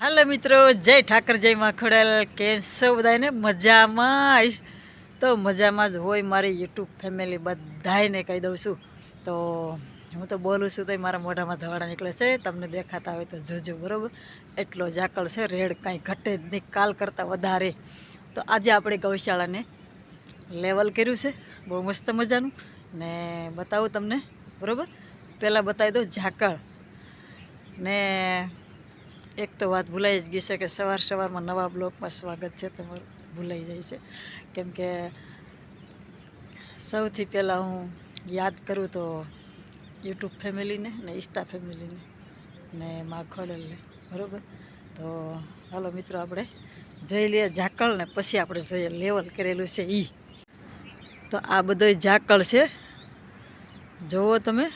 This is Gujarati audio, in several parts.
હાલો મિત્રો, જય ઠાકર, જય માં ખોડલ. કેમ છો બધાને? મજામાં તો મજામાં જ હોય મારી યુટ્યુબ ફેમિલી બધાને કહી દઉં છું. તો હું તો બોલું છું તો મારા મોઢામાં ધવાડા નીકળે છે. તમને દેખાતા હોય તો જોજો, બરાબર. એટલો ઝાકળ છે, રેડ કાંઈ ઘટે જ નહીં, કાલ કરતાં વધારે. તો આજે આપણે ગૌશાળાને લેવલ કર્યું છે, બહુ મસ્ત મજાનું. ને બતાવું તમને, બરાબર. પહેલાં બતાવી દઉં ઝાકળ. ને એક તો વાત ભૂલાઈ જ ગઈ છે કે સવારમાં નવા બ્લોગમાં સ્વાગત છે તમારું. ભૂલાઈ જાય છે કેમ કે સૌથી પહેલાં હું યાદ કરું તો યુટ્યુબ ફેમિલીને ને ઇન્સ્ટા ફેમિલીને ને મા ખોડલને, બરાબર. તો હાલો મિત્રો, આપણે જોઈ લઈએ ઝાકળ ને પછી આપણે જોઈએ લેવલ કરેલું છે એ. તો આ બધો ઝાકળ છે, જુઓ તમે.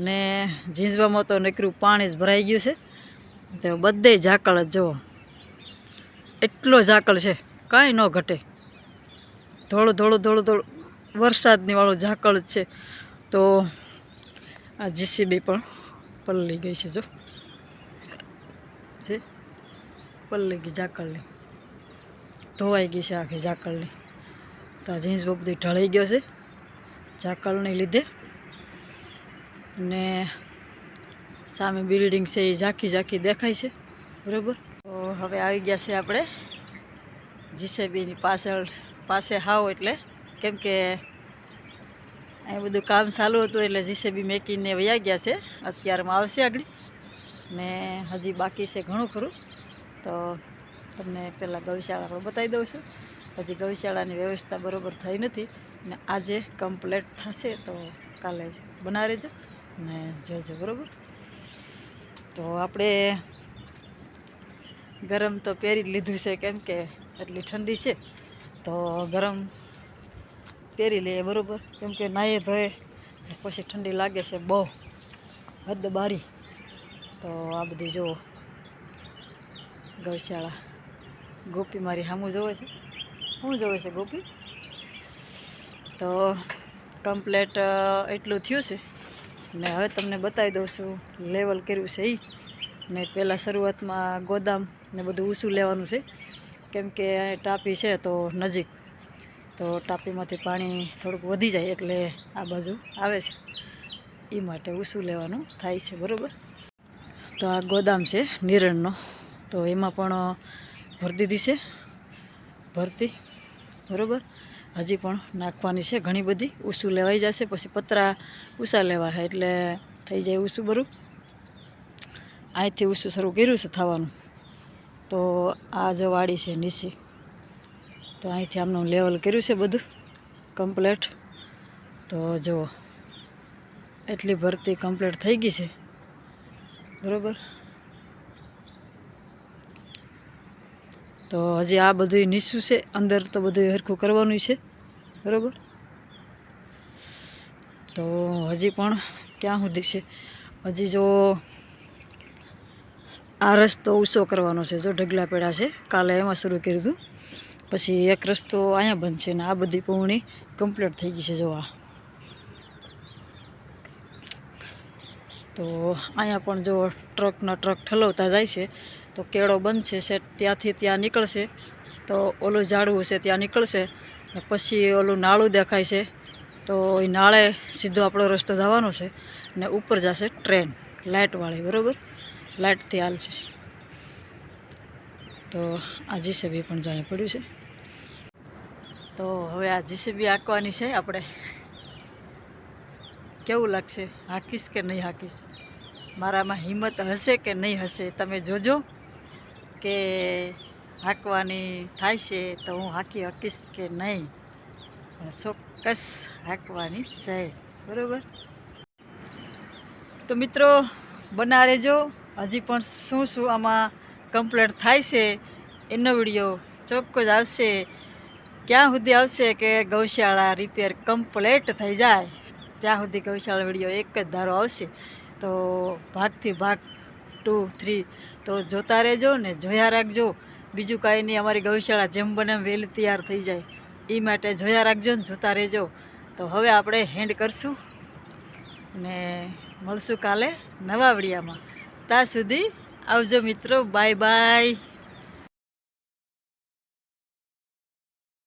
ને ઝીંઝવામાં તો નીકળ્યું પાણી જ ભરાઈ ગયું છે. તો બધે ઝાકળ જ જુઓ, એટલો ઝાકળ છે, કાંઈ ન ઘટે. થોડું થોડું થોડું થોડું વરસાદની વાળું ઝાકળ જ છે. તો આ જીસીબી પણ પલળી ગઈ છે, જો છે, પલળી ગઈ ઝાકળની, ધોવાઈ ગઈ છે આખી ઝાકળની. તો આ જીન્સ બધું ઢળી ગયો છે ઝાકળને લીધે. ને સામે બિલ્ડિંગ છે એ ઝાંખી ઝાંખી દેખાય છે, બરાબર. તો હવે આવી ગયા છે આપણે જીસીબીની પાસે હાવ, એટલે કેમ કે અહીં બધું કામ ચાલુ હતું એટલે જીસીબી મેકીને વયા ગયા છે. અત્યારમાં આવશે આગળ, ને હજી બાકી છે ઘણું ખરું. તો તમને પહેલાં ગૌશાળા પણ બતાવી દઉં છું. હજી ગૌશાળાની વ્યવસ્થા બરાબર થઈ નથી, ને આજે કમ્પ્લીટ થશે તો કાલે જ બનાવી રહેજો ને જોજો, બરાબર. તો આપણે ગરમ તો પહેરી જ લીધું છે કેમ કે એટલી ઠંડી છે. તો ગરમ પહેરી લઈએ, બરાબર, કેમ કે નાહીએ ધોએ પછી ઠંડી લાગે છે બહુ હદ બારી. તો આ બધી જુઓ ગૌશાળા. ગોપી મારી સામું જોવે છે, શું જોવે છે ગોપી? તો કમ્પ્લેટ એટલું થયું છે. ને હવે તમને બતાવી દઉં છું લેવલ કર્યું છે એ. ને પહેલાં શરૂઆતમાં ગોદામ ને બધું ઊંચું લેવાનું છે, કેમ કે ટાંપી છે તો નજીક, તો ટાંપીમાંથી પાણી થોડુંક વધી જાય એટલે આ બાજુ આવે છે, એ માટે ઊંચું લેવાનું થાય છે, બરાબર. તો આ ગોદામ છે નિરણનો, તો એમાં પણ ભરી દીધી છે ભરતી, બરાબર. હજી પણ નાખવાની છે ઘણી બધી. ઊંચું લેવાઈ જશે પછી પતરા ઊંચા લેવા છે એટલે થઈ જાય ઊંચું બરું. અહીંથી ઊંચું શરૂ કર્યું છે થવાનું. તો આ જો વાડી છે નીચે, તો અહીંથી આમનું લેવલ કર્યું છે બધું કમ્પ્લેટ. તો જુઓ એટલી ભરતી કમ્પ્લીટ થઈ ગઈ છે, બરાબર. તો હજી આ બધું નીચું છે, અંદર તો બધું હરખું કરવાનું છે, બરાબર. તો હજી પણ ક્યાં સુધી છે? હજી જો આ રસ્તો ઊંચો કરવાનો છે, જો ઢગલા પેડા છે, કાલે એમાં શરૂ કર્યું હતું. પછી એક રસ્તો અહીંયા બનશે ને આ બધી પૂર્ણી કમ્પ્લીટ થઈ ગઈ છે, જો આ. તો અહીંયા પણ જો ટ્રકના ટ્રક ઠલવતા જાય છે. તો કેળો બનશે સેટ, ત્યાંથી ત્યાં નીકળશે. તો ઓલું ઝાડવું છે ત્યાં નીકળશે ને પછી ઓલું નાળું દેખાય છે, તો એ નાળે સીધો આપણો રસ્તો જવાનો છે ને ઉપર જશે ટ્રેન લાઇટવાળી, બરાબર. લાઇટથી હાલશે. તો આ જીસીબી પણ જાય પડ્યું છે. તો હવે આ જીસીબી હાંકવાની છે આપણે. કેવું લાગશે? હાંકીશ કે નહીં હાંકીશ? મારામાં હિંમત હશે કે નહીં હશે? તમે જોજો કે હાંકવાની થાય છે તો હું હાંકી શકીશ કે નહીં. ચોક્કસ હાંકવાની છે, બરાબર. તો મિત્રો બના રહેજો. હજી પણ શું શું આમાં કમ્પ્લીટ થાય છે એનો વિડીયો ચોક્કસ આવશે. ક્યાં સુધી આવશે કે ગૌશાળા રિપેર કમ્પ્લીટ થઈ જાય ત્યાં સુધી ગૌશાળા વિડીયો એક જ ધારો આવશે. તો ભાગથી ભાગ 2, 3 તો જોતા રહેજો ને જોયા રાખજો. બીજું કાંઈ નહીં, અમારી ગૌશાળા જેમ બને એમ વહેલી તૈયાર થઈ જાય એ માટે જોયા રાખજો ને જોતા રહેજો. તો હવે આપણે હેન્ડ કરશું ને મળશું કાલે નવા વિડીયામાં. ત્યાં સુધી આવજો મિત્રો, બાય બાય.